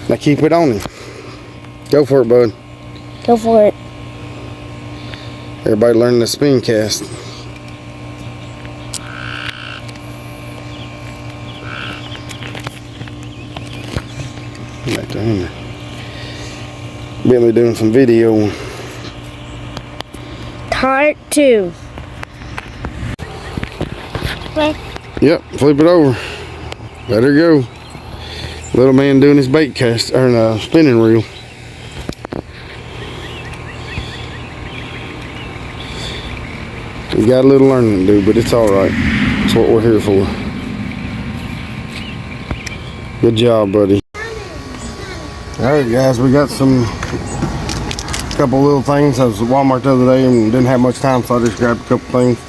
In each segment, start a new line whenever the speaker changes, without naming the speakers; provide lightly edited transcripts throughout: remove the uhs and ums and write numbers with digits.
Now keep it on him. Go for it, bud.
Go for it.
Everybody learning the spin cast. Back to him. Bentley doing some video.
Part 2.
Yep, flip it over. Let her go. Little man doing his bait cast, or spinning reel. We got a little learning to do, but it's alright. That's what we're here for. Good job, buddy. Alright guys, we got a couple little things. I was at Walmart the other day and didn't have much time, so I just grabbed a couple things.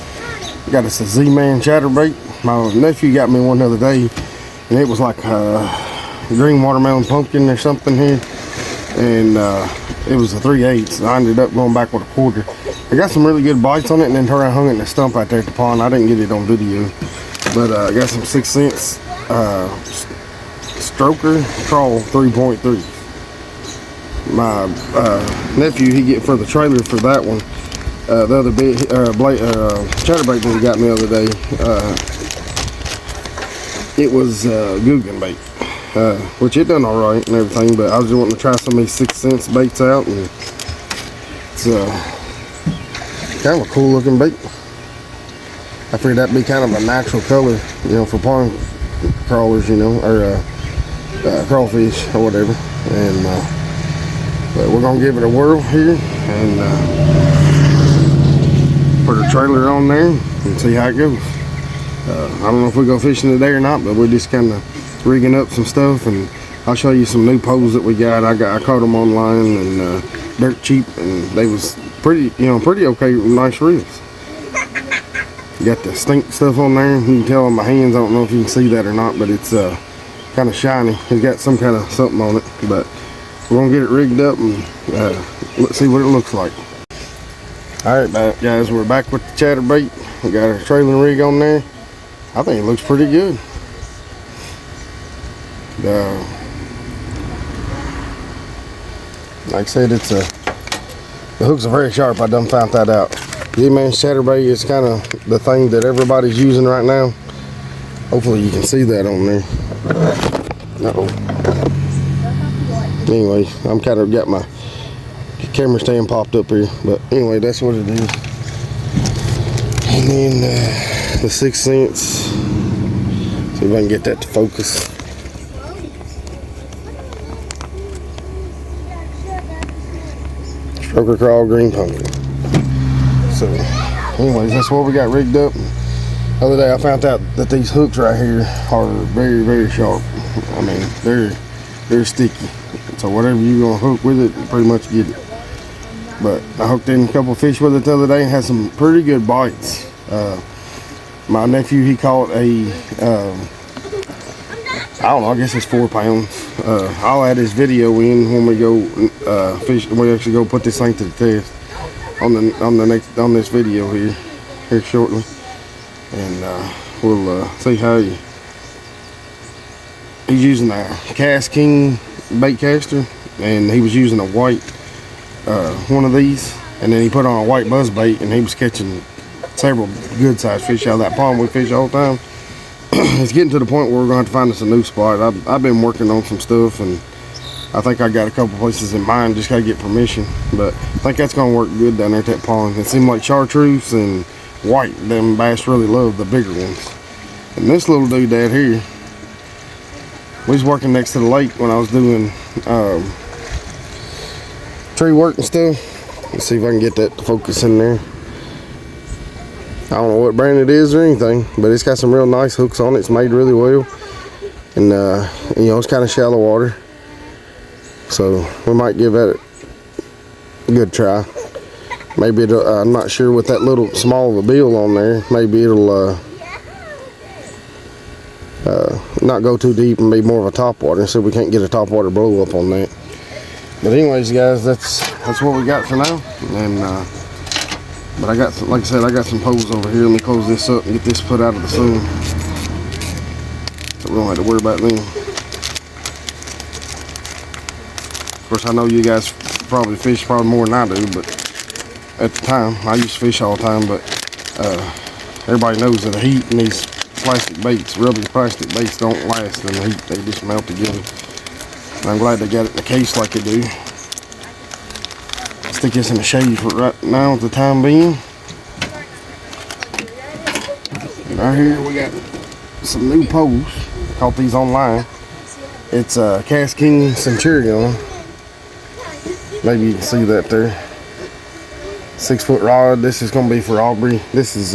We got us a Z-Man chatterbait. My nephew got me one the other day, and it was like green watermelon pumpkin or something here, and it was a 3/8. I ended up going back with a 1/4. I got some really good bites on it, and then turned around and hung it in the stump out there at the pond. I didn't get it on video, but I got some 6 cents stroker crawl 3.3. My nephew, he get for the trailer for that one. The other bit chatterbait that he got me the other day, it was Guggen bait, which it done alright and everything, but I was just wanting to try some of these 6 cents baits out, and it's kind of a cool looking bait. I figured that'd be kind of a natural color, you know, for pond crawlers, you know, or crawfish or whatever, and but we're gonna give it a whirl here and put a trailer on there and see how it goes. I don't know if we go fishing today or not, but we're just kind of rigging up some stuff, and I'll show you some new poles that we got. I caught them online and dirt cheap, and they was pretty okay, nice reels. You got the stink stuff on there. You can tell on my hands. I don't know if you can see that or not, but it's kind of shiny. It's got some kind of something on it, but we're gonna get it rigged up and let's see what it looks like. All right, guys, we're back with the chatterbait. We got our trailing rig on there. I think it looks pretty good. Like I said, the hooks are very sharp. I done found that out. Z-Man's chatterbait is kind of the thing that everybody's using right now. Hopefully you can see that on there. Uh-oh. Anyway, I'm kind of got my camera stand popped up here, but anyway, that's what it is. And then the 6 cents. See if I can get that to focus. Stroker crawl green pumpkin. So, anyways, that's what we got rigged up. The other day I found out that these hooks right here are very, very sharp. I mean, they're sticky. So whatever you're gonna hook with it, you pretty much get it. But I hooked in a couple fish with it the other day and had some pretty good bites. My nephew, he caught a, I don't know, I guess it's 4 pounds. I'll add his video in when we go fish. We actually go put this thing to the test on this video here shortly, and we'll see how he's using a Cast King bait caster, and he was using a white one of these, and then he put on a white buzz bait, and he was catching several good sized fish out of that pond we fish all the time. It's getting to the point where we're going to have to find us a new spot. I've been working on some stuff, and I think I got a couple places in mind. Just got to get permission, but I think that's going to work good down there at that pond. It seemed like chartreuse and white, them bass really love the bigger ones. And this little dude down here, we was working next to the lake when I was doing tree work and stuff. Let's see if I can get that to focus in there. I don't know what brand it is or anything, but it's got some real nice hooks on it. It's made really well, and you know, it's kind of shallow water, so we might give that a good try. Maybe it'll, I'm not sure with that little small of a bill on there, maybe it'll not go too deep and be more of a top water, so we can't get a top water blow up on that. But anyways, guys, that's what we got for now. And but I got, like I said, I got some poles over here. Let me close this up and get this put out of the sun, so we don't have to worry about them. course, I know you guys probably fish probably more than I do, but at the time, I used to fish all the time, but everybody knows that the heat in these plastic baits, rubber plastic baits, don't last in the heat. They just melt together. And I'm glad they got it in the case like they do. Stick this in the shade for right now at the time being. Right here we got some new poles. Caught these online. It's a Cast King Centurion. Maybe you can see that there. 6-foot rod. This is going to be for Aubrey. This is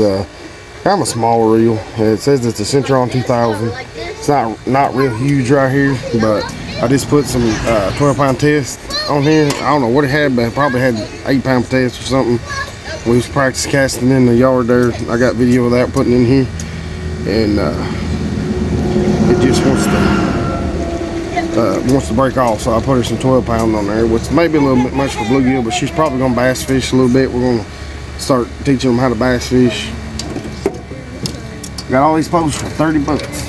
kind of a small reel. It says it's a Centurion 2000. It's not real huge right here, but I just put some 12-pound test on here. I don't know what it had, but it probably had 8-pound test or something. We was practice casting in the yard there. I got video of that putting in here, and it just wants to break off. So I put her some 12-pound on there, which may be a little bit much for bluegill, but she's probably gonna bass fish a little bit. We're gonna start teaching them how to bass fish. Got all these poles for 30 bucks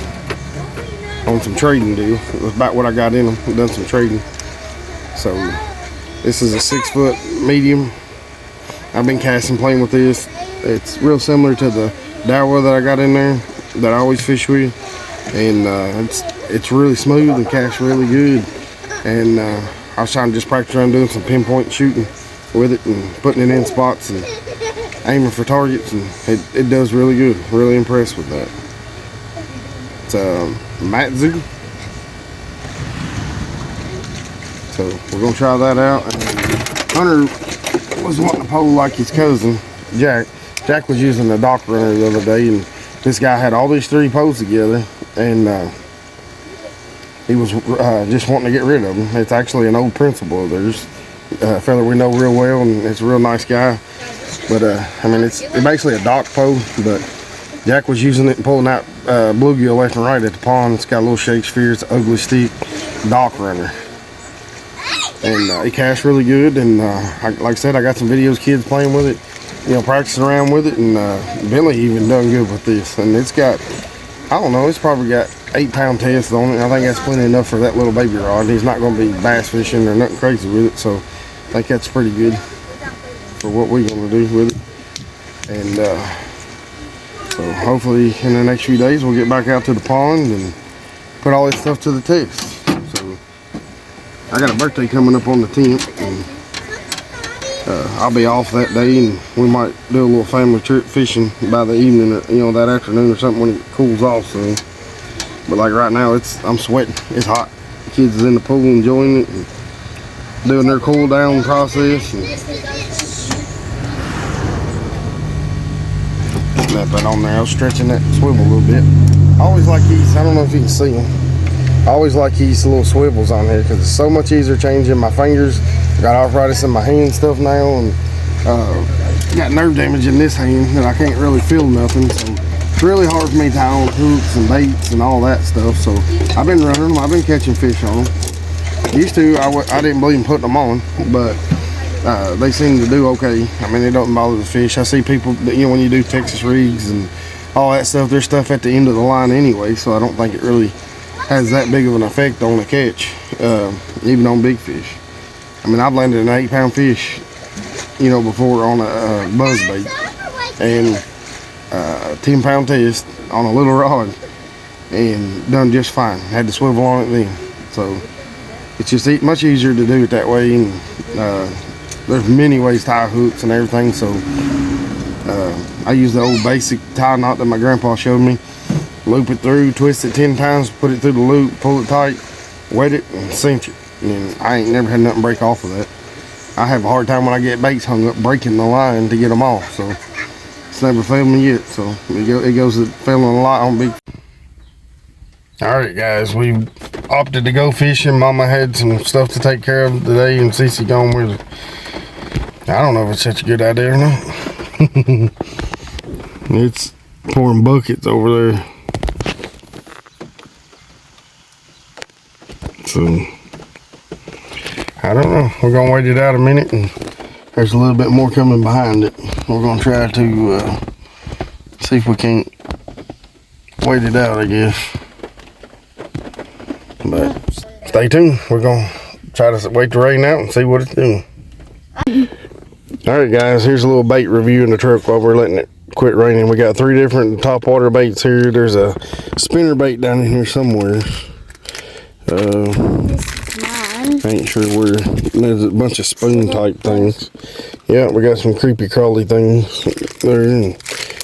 on some trading deal. It was about what I got in them. I've done some trading. So this is a 6-foot medium. I've been casting, playing with this. It's real similar to the Dower that I got in there that I always fish with, and it's really smooth and casts really good. And I was trying to just practice around doing some pinpoint shooting with it and putting it in spots and aiming for targets, and it does really good. Really impressed with that. It's a Matzu. So we're gonna try that out. And Hunter was wanting a pole like his cousin Jack. Jack was using a dock runner the other day, and this guy had all these 3 poles together, and he was just wanting to get rid of them. It's actually an old principal of theirs, a fella we know real well, and it's a real nice guy. But I mean, it's basically a dock pole, but Jack was using it and pulling out bluegill left and right at the pond. It's got a little Shakespeare. It's an ugly stick dock runner, and it casts really good. And like I said, I got some videos, kids playing with it, you know, practicing around with it, and Billy even done good with this. And it's got, I don't know, it's probably got 8-pound test on it. I think that's plenty enough for that little baby rod. He's not going to be bass fishing or nothing crazy with it, so I think that's pretty good for what we're going to do with it. And so hopefully in the next few days we'll get back out to the pond and put all this stuff to the test. So I got a birthday coming up on the 10th, and I'll be off that day, and we might do a little family trip fishing by the evening, or, you know, that afternoon or something when it cools off. So, but like right now, I'm sweating. It's hot. The kids is in the pool enjoying it and doing their cool down process. And that on there. I was stretching that swivel a little bit. I always like these. I don't know if you can see them. I always like these little swivels on here because it's so much easier changing my fingers. I got arthritis in my hand stuff now, and got nerve damage in this hand that I can't really feel nothing. So it's really hard for me to tie on hooks and baits and all that stuff. So I've been running them. I've been catching fish on them. Used to, I didn't believe in putting them on, but they seem to do okay. I mean, it doesn't bother the fish. I see people, you know, when you do Texas rigs and all that stuff, there's stuff at the end of the line anyway, so I don't think it really has that big of an effect on the catch, even on big fish. I mean, I've landed an 8-pound fish, you know, before on a buzz bait, and a 10-pound test on a little rod, and done just fine. Had the swivel on it then. So it's just much easier to do it that way, and there's many ways to tie hooks and everything. So I use the old basic tie knot that my grandpa showed me. Loop it through, twist it 10 times, put it through the loop, pull it tight, wet it, and cinch it. And I ain't never had nothing break off of that. I have a hard time when I get baits hung up breaking the line to get them off. So it's never failed me yet. So it goes to failing a lot on big. Alright guys, we opted to go fishing. Mama had some stuff to take care of today, and Cece gone with her. I don't know if it's such a good idea or not. It's pouring buckets over there. So I don't know. We're gonna wait it out a minute, and there's a little bit more coming behind it. We're gonna try to see if we can't wait it out, I guess. But stay tuned. We're gonna try to wait the rain out and see what it's doing. Alright guys, here's a little bait review in the truck while we're letting it quit raining. We got 3 different top water baits here. There's a spinner bait down in here somewhere. I ain't sure where. There's a bunch of spoon type things. Yeah, we got some creepy crawly things there. And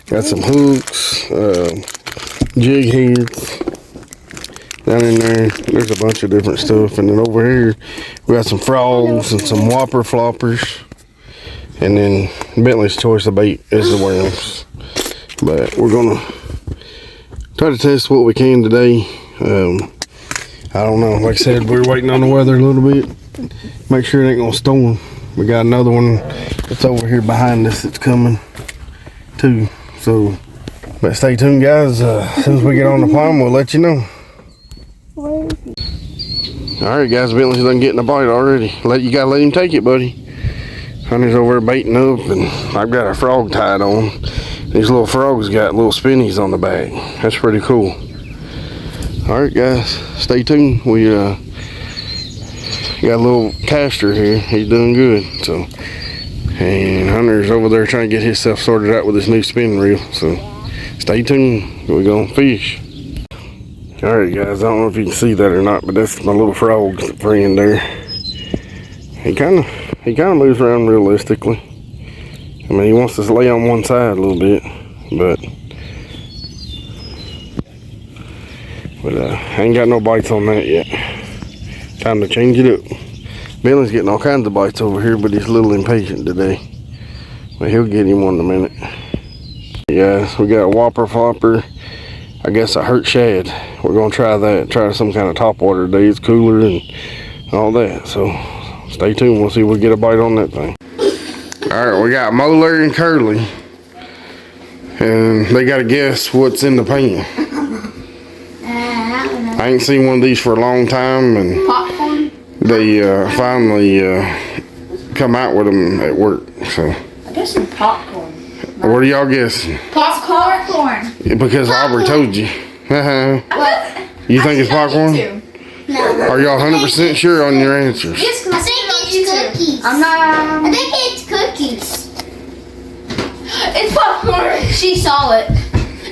got some hooks, jig heads down in there. There's a bunch of different stuff. And then over here, we got some frogs and some whopper floppers. And then Bentley's choice of bait is the worms. But we're gonna try to test what we can today. I don't know. Like I said, we're waiting on the weather a little bit. Make sure it ain't gonna storm. We got another one that's over here behind us that's coming too. So, but stay tuned, guys. As soon as we get on the pond, we'll let you know. All right, guys. Bentley's done getting a bite already. You gotta let him take it, buddy. Honey's over there baiting up, and I've got a frog tied on. These little frogs got little spinnies on the back. That's pretty cool. All right, guys, stay tuned. We got a little caster here. He's doing good. So, and Hunter's over there trying to get himself sorted out with his new spinning reel. So, stay tuned. We're gonna fish. All right, guys. I don't know if you can see that or not, but that's my little frog friend there. He kind of moves around realistically. I mean, he wants to lay on one side a little bit, but I ain't got no bites on that yet. Time to change it up. Billy's getting all kinds of bites over here, but he's a little impatient today. But he'll get him one in a minute. Guys, we got a whopper flopper. I guess a hurt shad. We're gonna try that. Try some kind of top water today. It's cooler and all that. So stay tuned. We'll see if we get a bite on that thing. All right, we got Molar and Curly, and they got to guess what's in the pan. I ain't seen one of these for a long time, and
Popcorn?
they finally come out with them at work. So
I guess some popcorn.
what are y'all guessing?
Popcorn.
Because Aubrey told you. You think it's popcorn?
No.
Are y'all 100% sure on your answers?
I think it's cookies.
I'm not.
I think it's cookies.
It's popcorn. She saw it.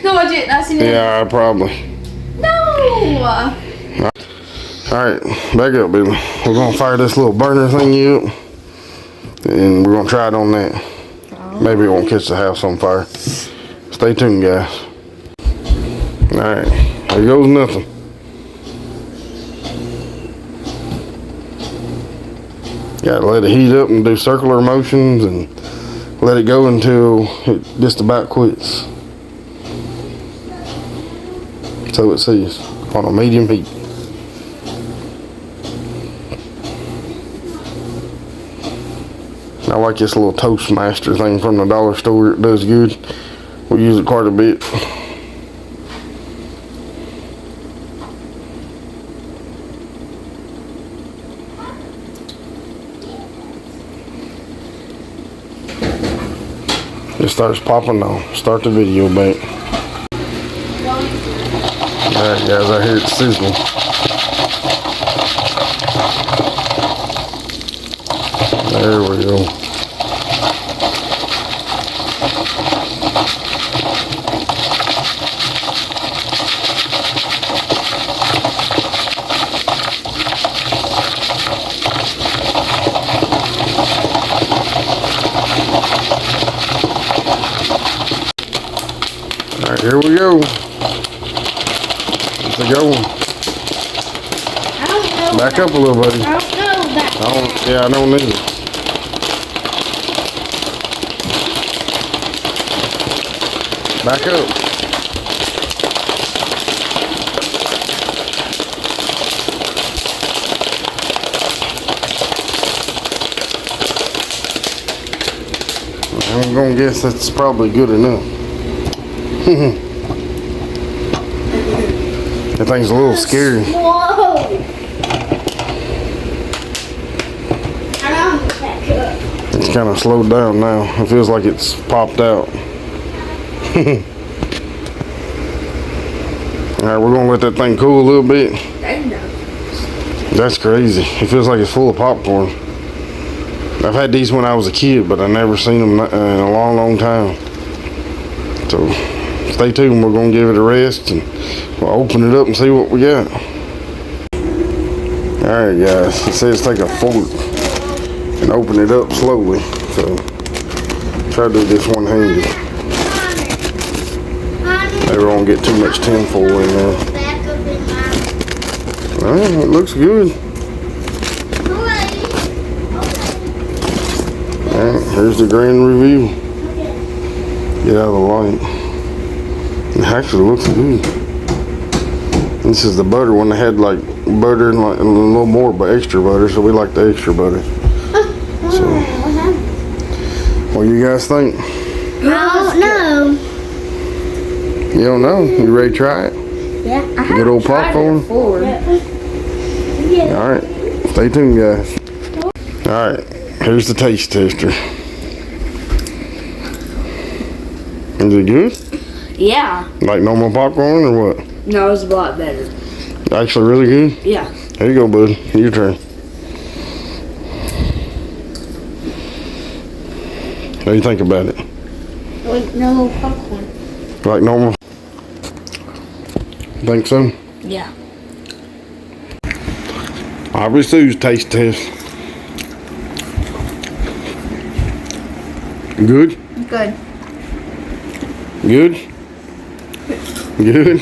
No, I didn't. I seen it.
Yeah, probably.
No.
Alright, back up, Billy. We're gonna fire this little burner thingy up, and we're gonna try it on that. Maybe it won't catch the house on fire. Stay tuned, guys. Alright, there goes nothing. Gotta let it heat up and do circular motions and let it go until it just about quits. So it sees on a medium heat. I like this little Toastmaster thing from the dollar store. It does good. We use it quite a bit. It starts popping now. Start the video back. Alright guys, I hear it sizzling. There we go. Alright, here we go. It's a go.
I don't know.
Back up a little, buddy.
I don't know that.
I don't need it. Back up. I'm gonna guess that's probably good enough. That thing's a little scary.
Whoa. I don't back up.
It's kind of slowed down now. It feels like it's popped out. Alright, we're gonna let that thing cool a little bit. That's crazy. It feels like it's full of popcorn. I've had these when I was a kid, but I never seen them in a long, long time. So stay tuned. We're gonna give it a rest and we'll open it up and see what we got. All right, guys. It says take a fork and open it up slowly. So try to do this one-handed. Maybe won't get too much tinfoil in there. All right, it looks good. Alright, here's the grand review. Get out of the light. It actually looks good. This is the butter one. They had like butter and like a little more but extra butter, so we like the extra butter. So, what do you guys think?
I don't know.
You don't know? You ready to try it?
Yeah.
Good old popcorn?
Yeah.
Alright, stay tuned, guys. Alright, here's the taste tester. Is it good?
Yeah.
Like normal popcorn or what?
No, it's a lot better.
Actually really good?
Yeah.
There you go, bud. Your turn. What do you think about it?
Like no popcorn.
Like normal? Think so?
Yeah.
Obviously, taste test. Good?
Good.
Good? Good?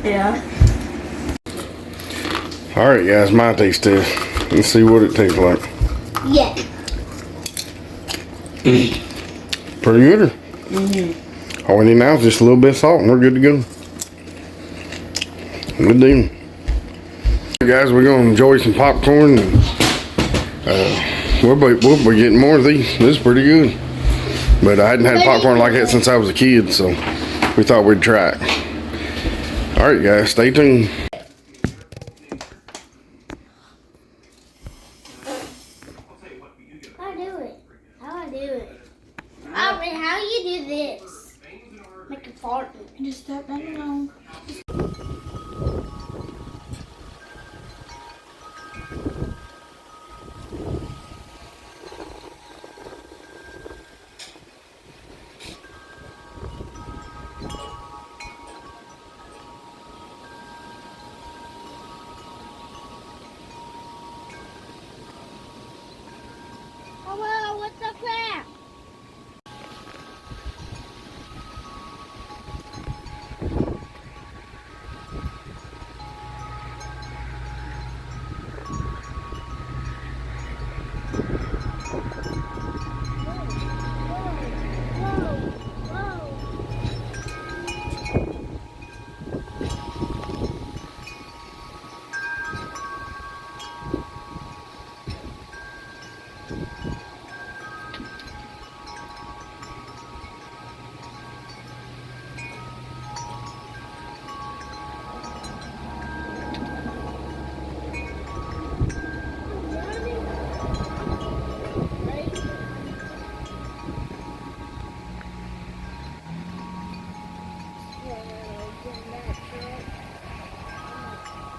Yeah.
Alright, guys, my taste test. Let's see what it tastes like.
Yeah.
Pretty good? All we need now is just a little bit of salt and we're good to go. Good deal. Guys, we're gonna enjoy some popcorn and we'll be getting more of these. This is pretty good. But I hadn't had popcorn like that since I was a kid, so we thought we'd try it. Alright guys, stay tuned.
How do it? How I do it? Alright, how you do this? Make a fart.
Just step down along.
Oh, well, what the crap?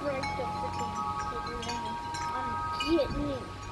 Break the freaking I'm getting it.